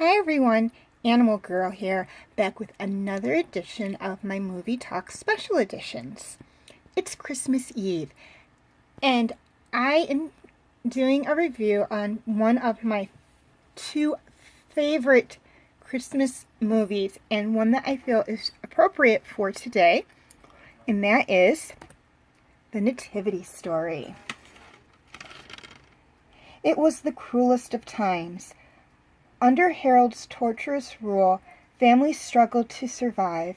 Hi everyone, Animal Girl here, back with another edition of my Movie Talk Special Editions. It's Christmas Eve, and I am doing a review on one of my two favorite Christmas movies, and one that I feel is appropriate for today, and that is The Nativity Story. It was the cruelest of times. Under Harold's torturous rule, families struggled to survive,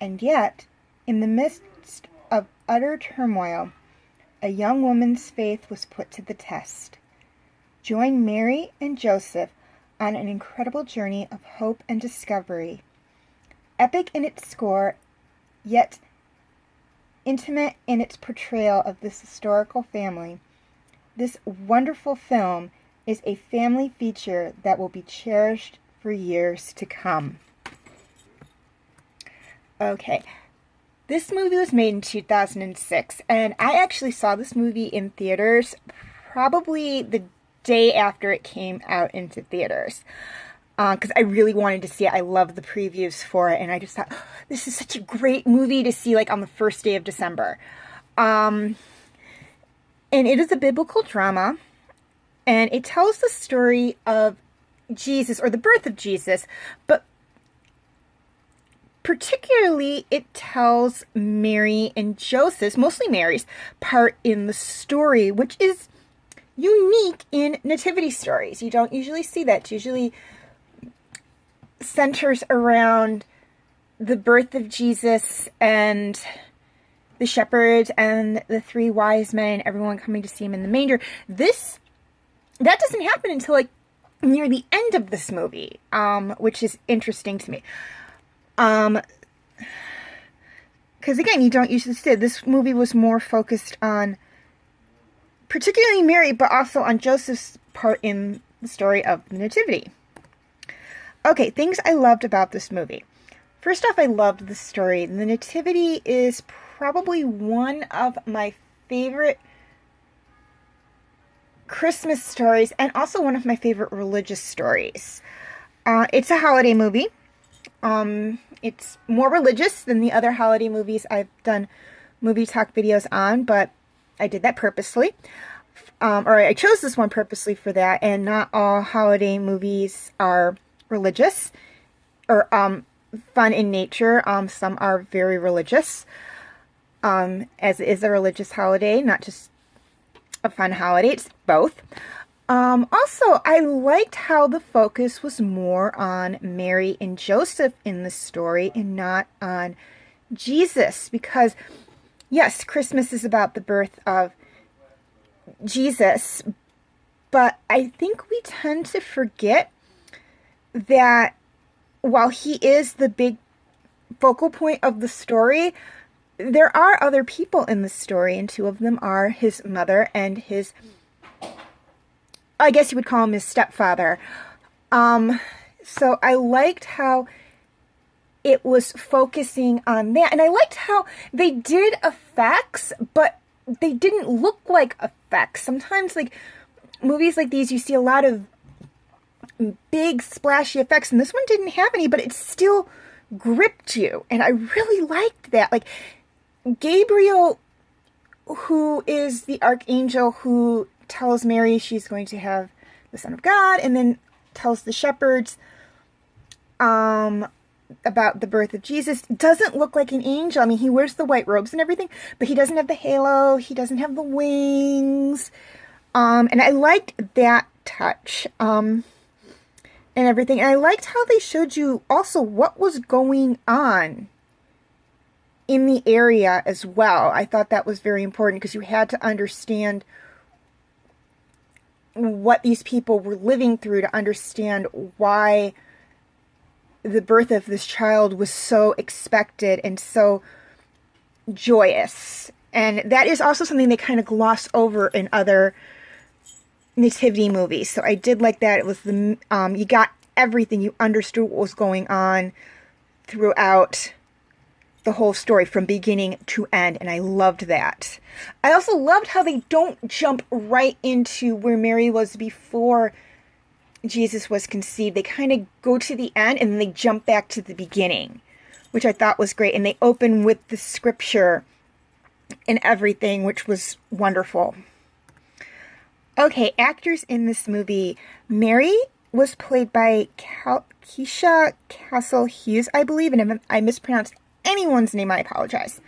and yet, in the midst of utter turmoil, a young woman's faith was put to the test. Join Mary and Joseph on an incredible journey of hope and discovery. Epic in its score, yet intimate in its portrayal of this historical family, this wonderful film is a family feature that will be cherished for years to come. Okay, this movie was made in 2006, and I actually saw this movie in theaters probably the day after it came out into theaters, because I really wanted to see it. I loved the previews for it, and I just thought, oh, this is such a great movie to see like on the first day of December. And it is a biblical drama. And it tells the story of Jesus, or the birth of Jesus, but particularly it tells Mary and Joseph's, mostly Mary's, part in the story, which is unique in nativity stories. You don't usually see that. It usually centers around the birth of Jesus and the shepherds and the three wise men, everyone coming to see him in the manger. That doesn't happen until like near the end of this movie, which is interesting to me. Because again, you don't usually see it. This movie was more focused on particularly Mary, but also on Joseph's part in the story of the Nativity. Okay, things I loved about this movie. First off, I loved the story. The Nativity is probably one of my favorite Christmas stories, and also one of my favorite religious stories. It's a holiday movie. It's more religious than the other holiday movies I've done movie talk videos on, but I did that purposely. Or I chose this one purposely for that, and not all holiday movies are religious or fun in nature. Some are very religious, as it is a religious holiday, not just a fun holiday. It's both. Also, I liked how the focus was more on Mary and Joseph in the story and not on Jesus, because yes, Christmas is about the birth of Jesus, but I think we tend to forget that while he is the big focal point of the story, there are other people in the story, and two of them are his mother and his, I guess you would call him his stepfather. So I liked how it was focusing on that, and I liked how they did effects, but they didn't look like effects. Sometimes, like, movies like these, you see a lot of big splashy effects, and this one didn't have any, but it still gripped you, and I really liked that. Like, Gabriel, who is the archangel who tells Mary she's going to have the Son of God, and then tells the shepherds about the birth of Jesus, doesn't look like an angel. I mean, he wears the white robes and everything, but he doesn't have the halo, he doesn't have the wings, and I liked that touch, and everything. And I liked how they showed you also what was going on in the area as well. I thought that was very important, because you had to understand what these people were living through to understand why the birth of this child was so expected and so joyous. And that is also something they kind of gloss over in other nativity movies. So I did like that. It was the you got everything. You understood what was going on throughout the whole story from beginning to end, and I loved that. I also loved how they don't jump right into where Mary was before Jesus was conceived. They kind of go to the end and then they jump back to the beginning, which I thought was great. And they open with the scripture and everything, which was wonderful. Okay, actors in this movie. Mary was played by Keisha Castle Hughes, I believe, and if I mispronounced anyone's name, I apologize.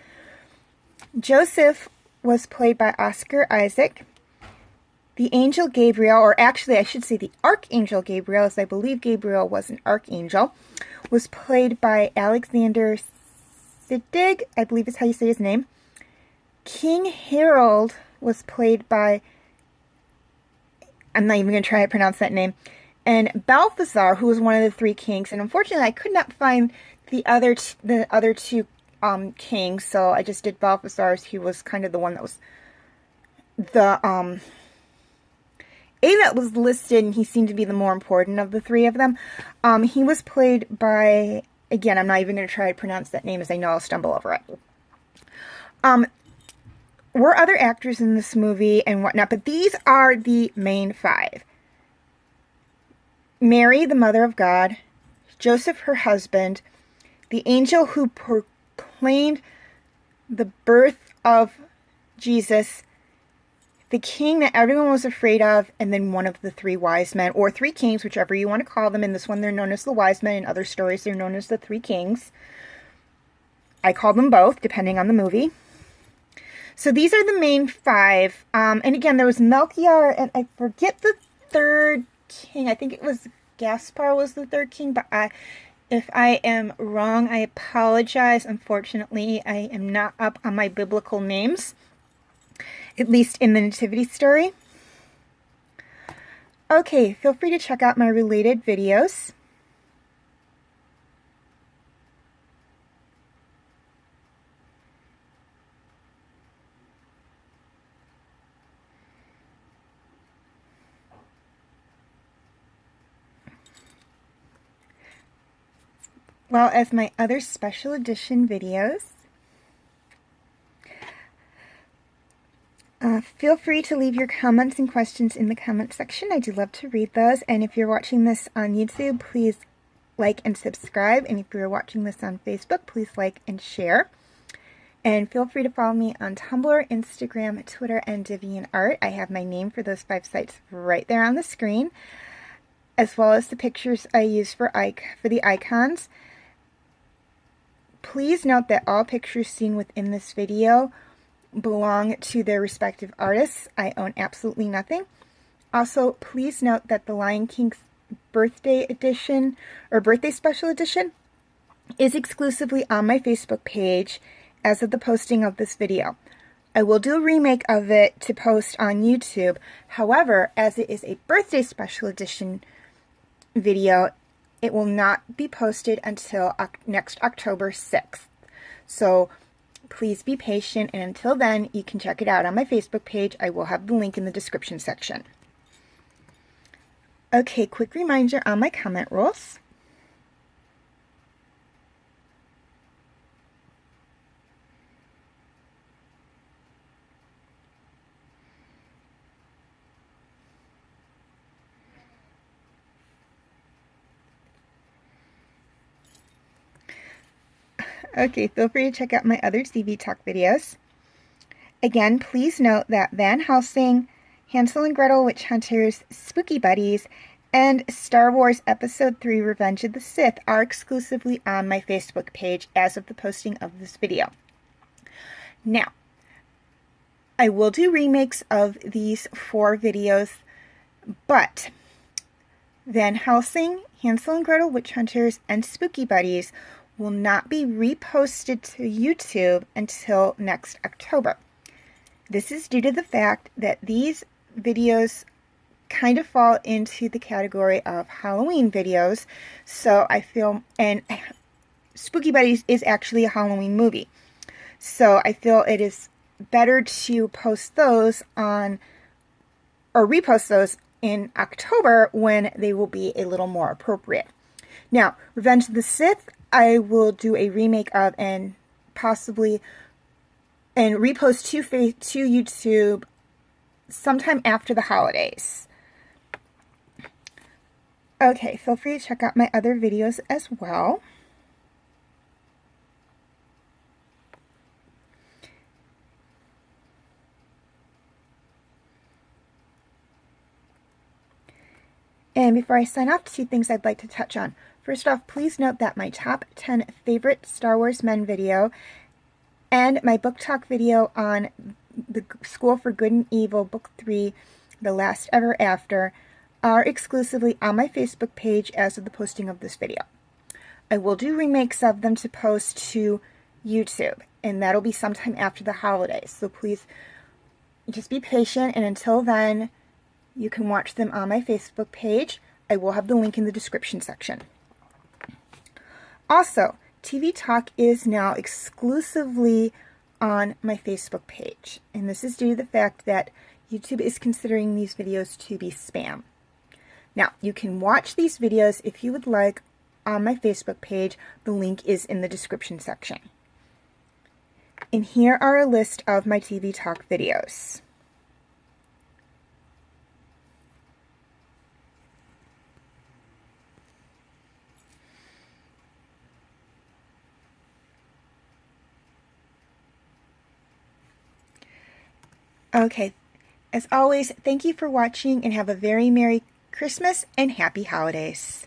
Joseph was played by Oscar Isaac. The angel Gabriel, or actually I should say the archangel Gabriel, as I believe Gabriel was an archangel, was played by Alexander Siddig, I believe is how you say his name. King Harold was played by, I'm not even going to try to pronounce that name, and Balthazar, who was one of the three kings. And unfortunately, I could not find the other two kings, so I just did Balthazar's. He was kind of the one that was the that was listed, and he seemed to be the more important of the three of them. He was played by, again, I'm not even going to try to pronounce that name, as I know I'll stumble over it. Were other actors in this movie and whatnot, but these are the main five. Mary, the mother of God, Joseph, her husband, the angel who proclaimed the birth of Jesus, the king that everyone was afraid of, and then one of the three wise men, or three kings, whichever you want to call them. In this one, they're known as the wise men. In other stories, they're known as the three kings. I call them both, depending on the movie. So these are the main five. And again, there was Melchior, and I forget the third king. I think it was Gaspar was the third king, but if I am wrong, I apologize. Unfortunately, I am not up on my biblical names, at least in the Nativity story. Okay, feel free to check out my related videos. Well as my other special edition videos. Feel free to leave your comments and questions in the comment section. I do love to read those. And if you're watching this on YouTube, please like and subscribe. And if you're watching this on Facebook, please like and share. And feel free to follow me on Tumblr, Instagram, Twitter, and DeviantArt. I have my name for those 5 sites right there on the screen, as well as the pictures I use for the icons. Please note that all pictures seen within this video belong to their respective artists. I own absolutely nothing. Also, please note that the Lion King's birthday edition, or birthday special edition, is exclusively on my Facebook page as of the posting of this video. I will do a remake of it to post on YouTube. However, as it is a birthday special edition video, it will not be posted until next October 6th. So please be patient, and until then, you can check it out on my Facebook page. I will have the link in the description section. Okay, quick reminder on my comment rules. Okay, feel free to check out my other TV Talk videos. Again, please note that Van Helsing, Hansel and Gretel Witch Hunters, Spooky Buddies, and Star Wars Episode 3 Revenge of the Sith are exclusively on my Facebook page as of the posting of this video. Now, I will do remakes of these 4 videos, but Van Helsing, Hansel and Gretel Witch Hunters, and Spooky Buddies will not be reposted to YouTube until next October. This is due to the fact that these videos kind of fall into the category of Halloween videos, so I feel, and Spooky Buddies is actually a Halloween movie, so I feel it is better to post those on, or repost those in October when they will be a little more appropriate. Now, Revenge of the Sith, I will do a remake of and possibly repost to YouTube sometime after the holidays. Okay, feel free to check out my other videos as well. And before I sign off, 2 things I'd like to touch on. First off, please note that my top 10 favorite Star Wars men video and my book talk video on the School for Good and Evil, Book 3, The Last Ever After, are exclusively on my Facebook page as of the posting of this video. I will do remakes of them to post to YouTube, and that'll be sometime after the holidays. So please just be patient, and until then, you can watch them on my Facebook page. I will have the link in the description section. Also, TV Talk is now exclusively on my Facebook page, and this is due to the fact that YouTube is considering these videos to be spam. Now, you can watch these videos if you would like on my Facebook page. The link is in the description section. And here are a list of my TV Talk videos. Okay, as always, thank you for watching and have a very Merry Christmas and Happy Holidays.